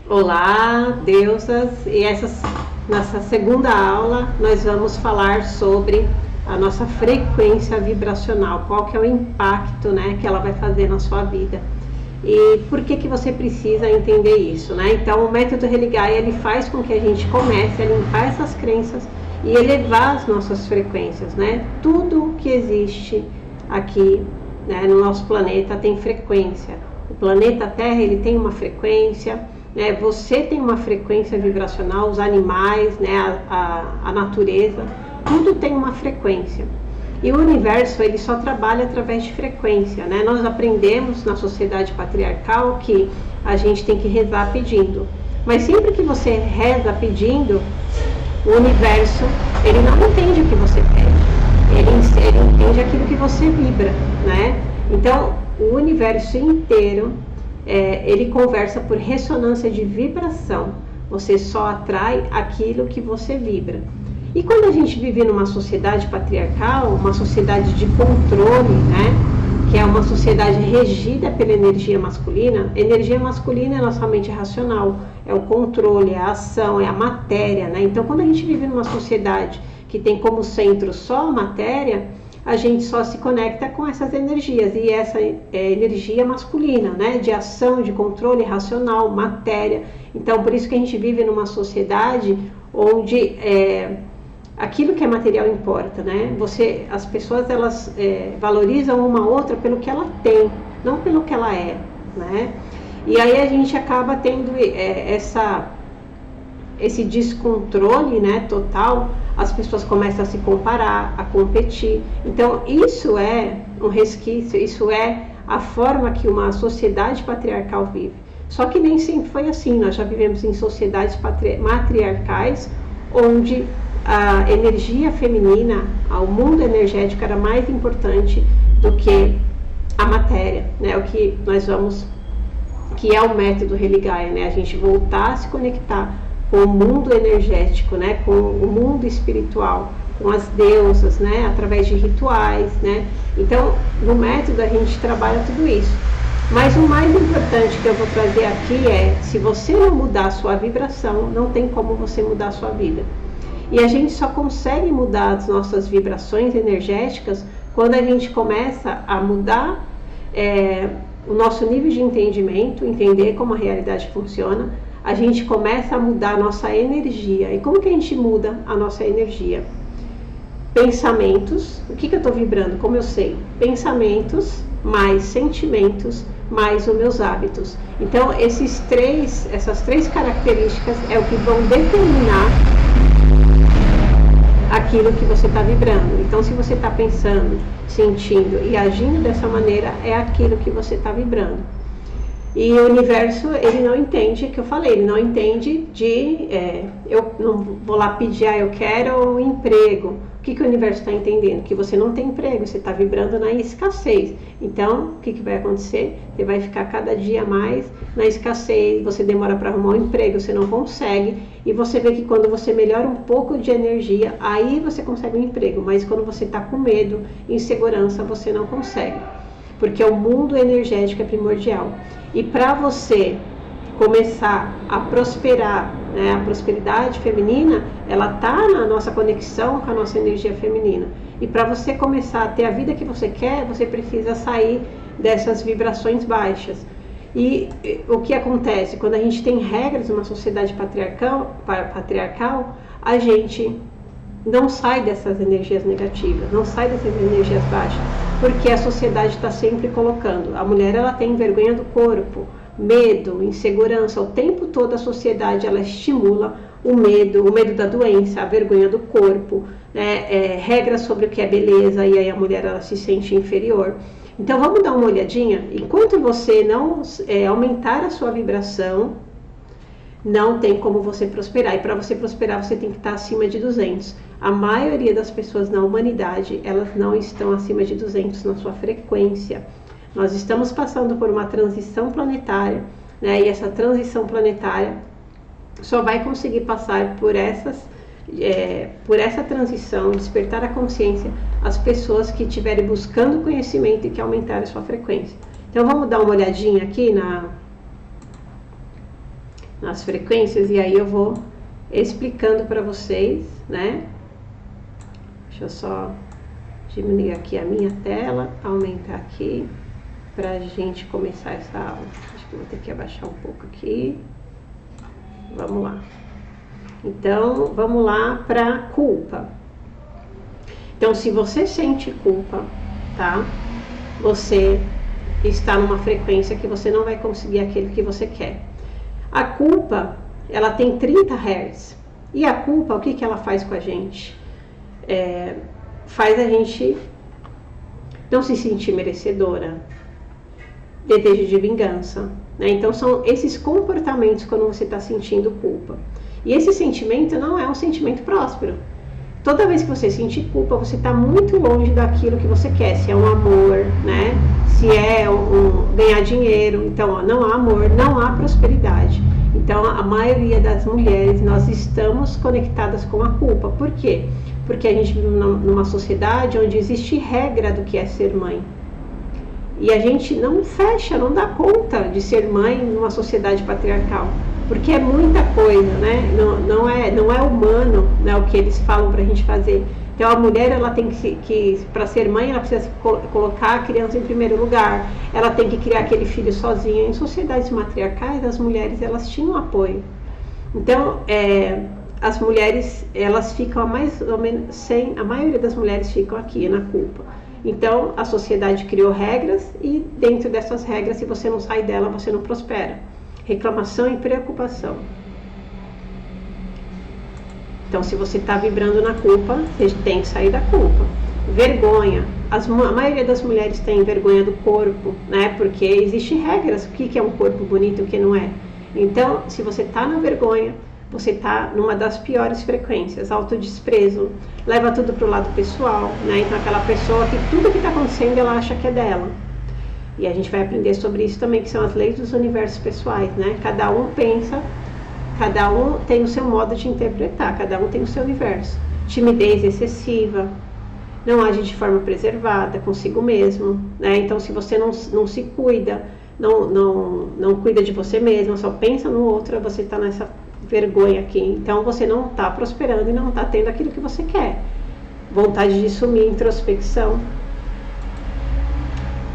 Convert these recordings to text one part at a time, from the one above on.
Olá, deusas! Nessa segunda aula nós vamos falar sobre a nossa frequência vibracional, qual que é o impacto, né, que ela vai fazer na sua vida. E por que você precisa entender isso, né? Então, o método Religai, ele faz com que a gente comece a limpar essas crenças e elevar as nossas frequências, né? Tudo que existe aqui, né, no nosso planeta tem frequência. O planeta Terra, ele tem uma frequência, né? Você tem uma frequência vibracional, os animais, né, a natureza, tudo tem uma frequência. E o universo, ele só trabalha através de frequência, né? Nós aprendemos na sociedade patriarcal que a gente tem que rezar pedindo. Mas sempre que você reza pedindo, o universo, ele não entende o que você pede. Ele entende aquilo que você vibra, né? Então, o universo inteiro, ele conversa por ressonância de vibração. Você só atrai aquilo que você vibra. E quando a gente vive numa sociedade patriarcal, uma sociedade de controle, né, que é uma sociedade regida pela energia masculina é nossa mente racional, é o controle, é a ação, é a matéria, né? Então, quando a gente vive numa sociedade que tem como centro só a matéria, a gente só se conecta com essas energias, e essa é energia masculina, né, de ação, de controle racional, matéria. Então, por isso que a gente vive numa sociedade onde aquilo que é material importa, né? As pessoas, elas valorizam uma outra pelo que ela tem, não pelo que ela é, né? E aí a gente acaba tendo esse descontrole, né, total. As pessoas começam a se comparar, a competir. Então, isso é um resquício, isso é a forma que uma sociedade patriarcal vive. Só que nem sempre foi assim. Nós já vivemos em sociedades matriarcais, onde a energia feminina, o mundo energético era mais importante do que a matéria, né? O que nós vamos, que é o método Religai, né? A gente voltar a se conectar com o mundo energético, né? Com o mundo espiritual, com as deusas, né? Através de rituais, né? Então, no método a gente trabalha tudo isso. Mas o mais importante que eu vou trazer aqui é, se você não mudar a sua vibração, não tem como você mudar a sua vida. E a gente só consegue mudar as nossas vibrações energéticas quando a gente começa a mudar o nosso nível de entendimento, entender como a realidade funciona. A gente começa a mudar a nossa energia. E como que a gente muda a nossa energia? Pensamentos. O que eu estou vibrando? Como eu sei? Pensamentos mais sentimentos mais os meus hábitos. Então, essas três características é o que vão determinar aquilo que você está vibrando. Então, se você está pensando, sentindo e agindo dessa maneira, é aquilo que você está vibrando. E o universo, ele não entende, que eu falei, ele não entende eu não vou lá pedir, eu quero um emprego. O que o universo está entendendo? Que você não tem emprego, você está vibrando na escassez. Então, o que vai acontecer? Você vai ficar cada dia mais na escassez, você demora para arrumar um emprego, você não consegue, e você vê que quando você melhora um pouco de energia, aí você consegue um emprego, mas quando você está com medo, insegurança, você não consegue. Porque o mundo energético é primordial. E para você começar a prosperar, né, a prosperidade feminina, ela está na nossa conexão com a nossa energia feminina. E para você começar a ter a vida que você quer, você precisa sair dessas vibrações baixas. E o que acontece? Quando a gente tem regras numa sociedade patriarcal, a gente não sai dessas energias negativas, não sai dessas energias baixas, porque a sociedade está sempre colocando. A mulher, ela tem vergonha do corpo, medo, insegurança. O tempo todo a sociedade, ela estimula o medo da doença, a vergonha do corpo, né? Regras sobre o que é beleza, e aí a mulher, ela se sente inferior. Então vamos dar uma olhadinha. Enquanto você não aumentar a sua vibração, não tem como você prosperar. E para você prosperar, você tem que estar acima de 200. A maioria das pessoas na humanidade, elas não estão acima de 200 na sua frequência. Nós estamos passando por uma transição planetária, né? E essa transição planetária só vai conseguir passar por essa transição, despertar a consciência, as pessoas que estiverem buscando conhecimento e que aumentarem a sua frequência. Então vamos dar uma olhadinha aqui nas frequências, e aí eu vou explicando para vocês, né? Deixa eu só diminuir aqui a minha tela, aumentar aqui, pra gente começar essa aula. Acho que eu vou ter que abaixar um pouco aqui. Vamos lá. Então, vamos lá para culpa. Então, se você sente culpa, tá? Você está numa frequência que você não vai conseguir aquilo que você quer. A culpa, ela tem 30 Hz. E a culpa, o que ela faz com a gente? Faz a gente não se sentir merecedora, desejo de vingança, né? Então são esses comportamentos quando você está sentindo culpa. E esse sentimento não é um sentimento próspero. Toda vez que você sentir culpa, você está muito longe daquilo que você quer. Se é um amor, né? Se é ganhar dinheiro. Então, não há amor, não há prosperidade. Então, a maioria das mulheres, nós estamos conectadas com a culpa. Por quê? Porque a gente vive numa sociedade onde existe regra do que é ser mãe. E a gente não fecha, não dá conta de ser mãe numa sociedade patriarcal. Porque é muita coisa, né? Não é humano, né, o que eles falam pra gente fazer. Então a mulher, ela tem que para ser mãe, ela precisa colocar a criança em primeiro lugar. Ela tem que criar aquele filho sozinha. Em sociedades matriarcais, as mulheres, elas tinham apoio. Então, as mulheres, elas ficam mais ou menos a maioria das mulheres ficam aqui na culpa. Então, a sociedade criou regras e dentro dessas regras, se você não sai dela, você não prospera. Reclamação e preocupação. Então, se você está vibrando na culpa, você tem que sair da culpa. Vergonha. A maioria das mulheres tem vergonha do corpo, né? Porque existem regras. O que é um corpo bonito e o que não é. Então, se você está na vergonha, você está numa das piores frequências. Autodesprezo. Leva tudo para o lado pessoal, né? Então, aquela pessoa que tudo que está acontecendo, ela acha que é dela. E a gente vai aprender sobre isso também, que são as leis dos universos pessoais, né? Cada um pensa, cada um tem o seu modo de interpretar, cada um tem o seu universo. Timidez excessiva, não age de forma preservada consigo mesmo, né? Então, se você não se cuida, não cuida de você mesmo, só pensa no outro, você está nessa vergonha aqui. Então, você não está prosperando e não está tendo aquilo que você quer. Vontade de sumir, introspecção.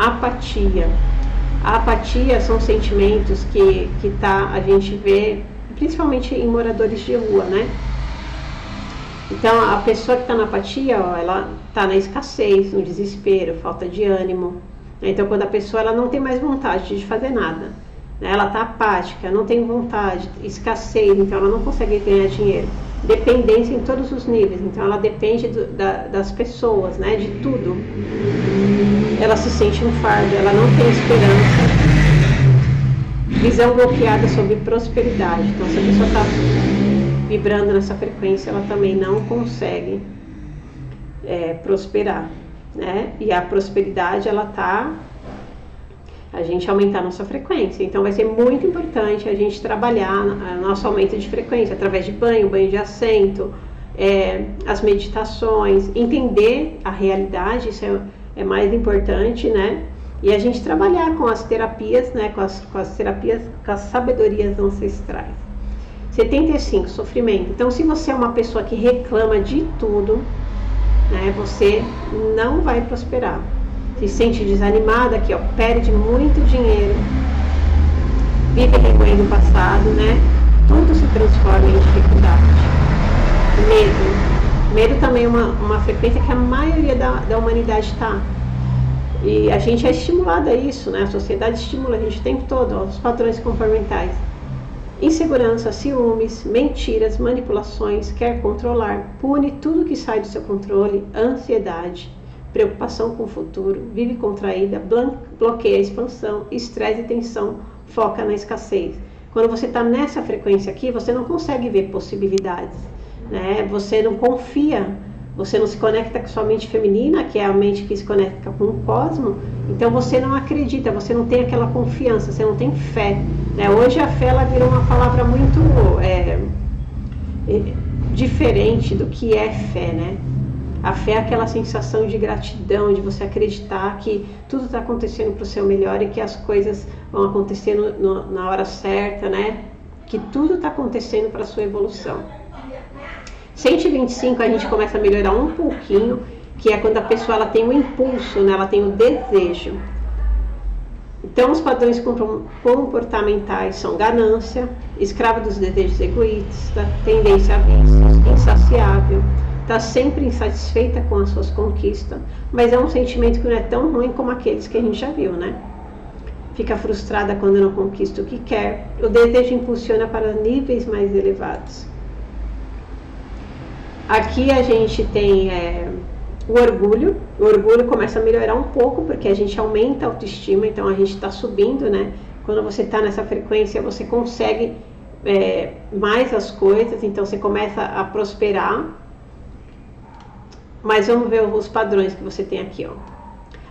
Apatia. A apatia são sentimentos que a gente vê, principalmente em moradores de rua, né? Então, a pessoa que está na apatia, ela está na escassez, no desespero, falta de ânimo. Então, quando a pessoa ela não tem mais vontade de fazer nada, né? Ela está apática, não tem vontade, escassez, então ela não consegue ganhar dinheiro. Dependência em todos os níveis, então ela depende das pessoas, né? De tudo. Ela se sente um fardo, ela não tem esperança. Visão bloqueada sobre prosperidade. Então, se a pessoa está vibrando nessa frequência, ela também não consegue prosperar, né? E a prosperidade, ela tá a gente aumentar a nossa frequência. Então, vai ser muito importante a gente trabalhar nosso aumento de frequência através de banho de assento, as meditações, entender a realidade, isso é mais importante, né? E a gente trabalhar com as terapias, né? Com as terapias, com as sabedorias ancestrais. 75, sofrimento. Então, se você é uma pessoa que reclama de tudo, né? Você não vai prosperar. Se sente desanimada, aqui, ó, perde muito dinheiro, vive remoendo o passado, né? Tudo se transforma em dificuldade. Medo também é uma frequência que a maioria da humanidade está. E a gente é estimulado a isso, né? A sociedade estimula a gente o tempo todo, ó, os padrões comportamentais. Insegurança, ciúmes, mentiras, manipulações, quer controlar, pune tudo que sai do seu controle, ansiedade, preocupação com o futuro, vive contraída, bloqueia a expansão, estresse e tensão, foca na escassez. Quando você está nessa frequência aqui, você não consegue ver possibilidades, né? Você não confia, você não se conecta com sua mente feminina, que é a mente que se conecta com o cosmos, então você não acredita, você não tem aquela confiança, você não tem fé, né? Hoje a fé, ela virou uma palavra muito diferente do que é fé, né? A fé é aquela sensação de gratidão, de você acreditar que tudo está acontecendo para o seu melhor e que as coisas vão acontecer na hora certa, né? que tudo está acontecendo para a sua evolução. 125 a gente começa a melhorar um pouquinho, que é quando a pessoa ela tem o impulso, né? Ela tem o desejo. Então, os padrões comportamentais são ganância, escravo dos desejos egoísta, tendência a vícios, insaciável, está sempre insatisfeita com as suas conquistas, mas é um sentimento que não é tão ruim como aqueles que a gente já viu, né? Fica frustrada quando não conquista o que quer, o desejo impulsiona para níveis mais elevados. Aqui a gente tem o orgulho começa a melhorar um pouco, porque a gente aumenta a autoestima, então a gente está subindo, né? Quando você está nessa frequência, você consegue mais as coisas, então você começa a prosperar. Mas vamos ver os padrões que você tem aqui, ó.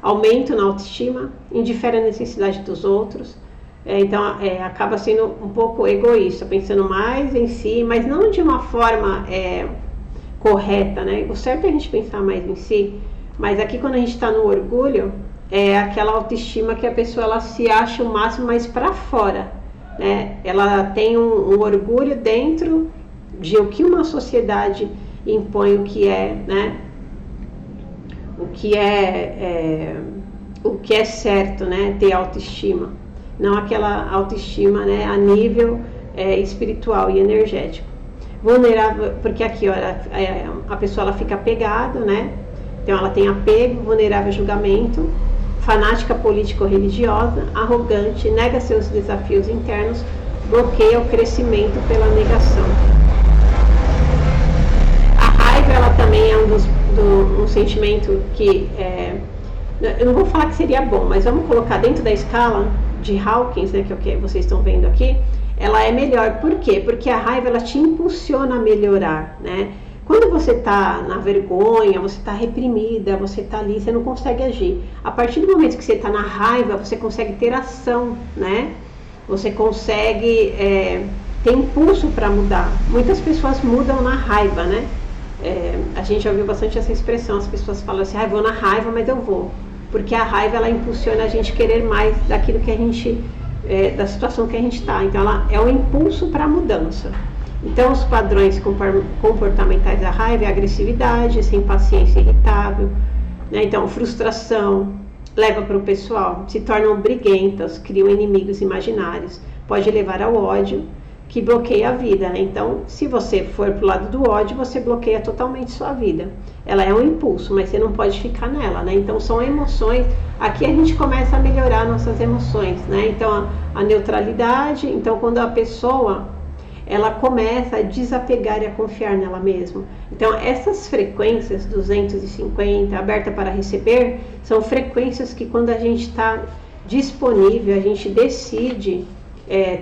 Aumento na autoestima, indifere à necessidade dos outros, então acaba sendo um pouco egoísta, pensando mais em si, mas não de uma forma correta, né? O certo é a gente pensar mais em si, mas aqui quando a gente está no orgulho, é aquela autoestima que a pessoa ela se acha o máximo mais para fora, né? Ela tem um orgulho dentro de o que uma sociedade impõe o que é, né? O que é certo, né? Ter autoestima, não aquela autoestima, né? A nível espiritual e energético. Vulnerável, porque aqui ó, a pessoa ela fica apegada, né? Então ela tem apego, vulnerável a julgamento, fanática político-religiosa, arrogante, nega seus desafios internos, bloqueia o crescimento pela negação. A raiva ela também é um sentimento que eu não vou falar que seria bom, mas vamos colocar dentro da escala de Hawkins, né, que é o que vocês estão vendo aqui. Ela é melhor, por quê? Porque a raiva ela te impulsiona a melhorar, né? Quando você está na vergonha, você está reprimida, você está ali, você não consegue agir. A partir do momento que você está na raiva, você consegue ter ação, né? Você consegue ter impulso para mudar. Muitas pessoas mudam na raiva, né? A gente já ouviu bastante essa expressão, as pessoas falam assim, vou na raiva, mas eu vou. Porque a raiva ela impulsiona a gente querer mais daquilo que a gente da situação que a gente está. Então ela é um impulso para a mudança. Então os padrões comportamentais da raiva é agressividade, sem paciência, irritável, né? Então frustração leva para o pessoal, se tornam briguentas, criam inimigos imaginários, pode levar ao ódio, que bloqueia a vida, né? Então se você for para o lado do ódio, você bloqueia totalmente sua vida. Ela é um impulso, mas você não pode ficar nela, né? Então são emoções. Aqui a gente começa a melhorar nossas emoções, né? Então a neutralidade, então quando a pessoa ela começa a desapegar e a confiar nela mesma. Então essas frequências 250, aberta para receber, são frequências que quando a gente está disponível, a gente decide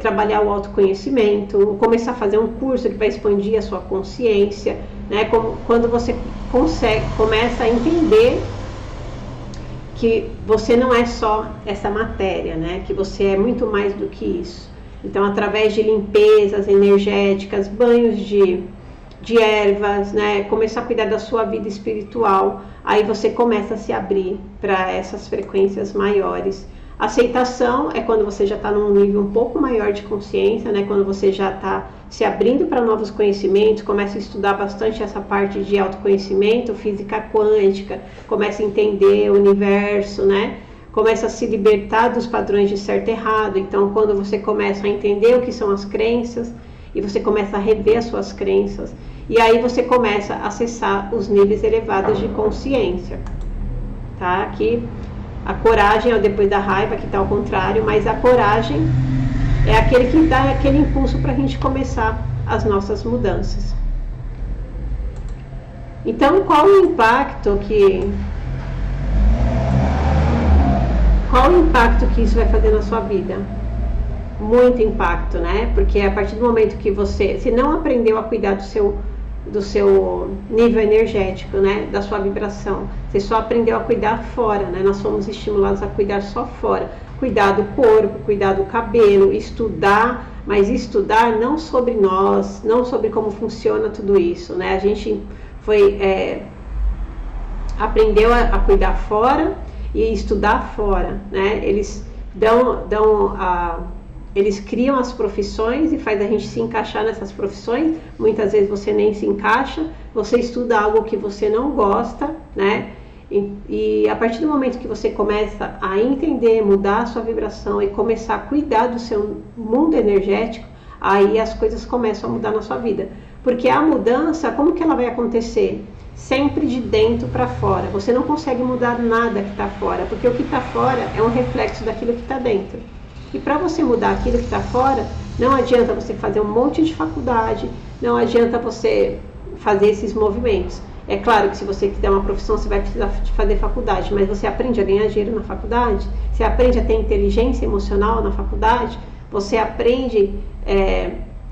trabalhar o autoconhecimento, começar a fazer um curso que vai expandir a sua consciência, né? Quando você começa a entender que você não é só essa matéria, né? Que você é muito mais do que isso. Então, através de limpezas energéticas, banhos de ervas, né? Começar a cuidar da sua vida espiritual, aí você começa a se abrir para essas frequências maiores. Aceitação é quando você já está num nível um pouco maior de consciência, né? Quando você já está se abrindo para novos conhecimentos, começa a estudar bastante essa parte de autoconhecimento, física quântica, começa a entender o universo, né? Começa a se libertar dos padrões de certo e errado. Então, quando você começa a entender o que são as crenças e você começa a rever as suas crenças, e aí você começa a acessar os níveis elevados de consciência, tá? Aqui a coragem é o depois da raiva, que está ao contrário, mas a coragem é aquele que dá aquele impulso para a gente começar as nossas mudanças. Então, qual o impacto que isso vai fazer na sua vida? Muito impacto, né? Porque a partir do momento que você, se não aprendeu a cuidar do seu nível energético, né, da sua vibração, você só aprendeu a cuidar fora, né? Nós fomos estimulados a cuidar só fora, cuidar do corpo, cuidar do cabelo, estudar, mas estudar não sobre nós, não sobre como funciona tudo isso, né? A gente aprendeu a cuidar fora e estudar fora, né? Eles dão eles criam as profissões e faz a gente se encaixar nessas profissões. Muitas vezes você nem se encaixa, você estuda algo que você não gosta, né? E a partir do momento que você começa a entender, mudar a sua vibração e começar a cuidar do seu mundo energético, aí as coisas começam a mudar na sua vida. Porque a mudança, como que ela vai acontecer? Sempre de dentro para fora. Você não consegue mudar nada que está fora, porque o que está fora é um reflexo daquilo que está dentro. E para você mudar aquilo que está fora, não adianta você fazer um monte de faculdade, não adianta você fazer esses movimentos. É claro que se você quiser uma profissão, você vai precisar de fazer faculdade, mas você aprende a ganhar dinheiro na faculdade, você aprende a ter inteligência emocional na faculdade, você aprende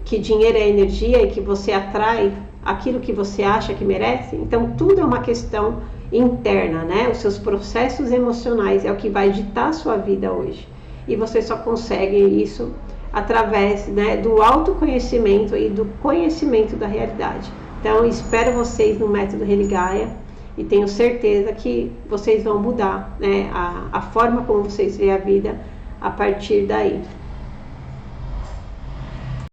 que dinheiro é energia e que você atrai aquilo que você acha que merece. Então tudo é uma questão interna, né? Os seus processos emocionais é o que vai ditar a sua vida hoje. E você só consegue isso através, né, do autoconhecimento e do conhecimento da realidade. Então, espero vocês no Método Religaya e tenho certeza que vocês vão mudar, né, a forma como vocês veem a vida a partir daí.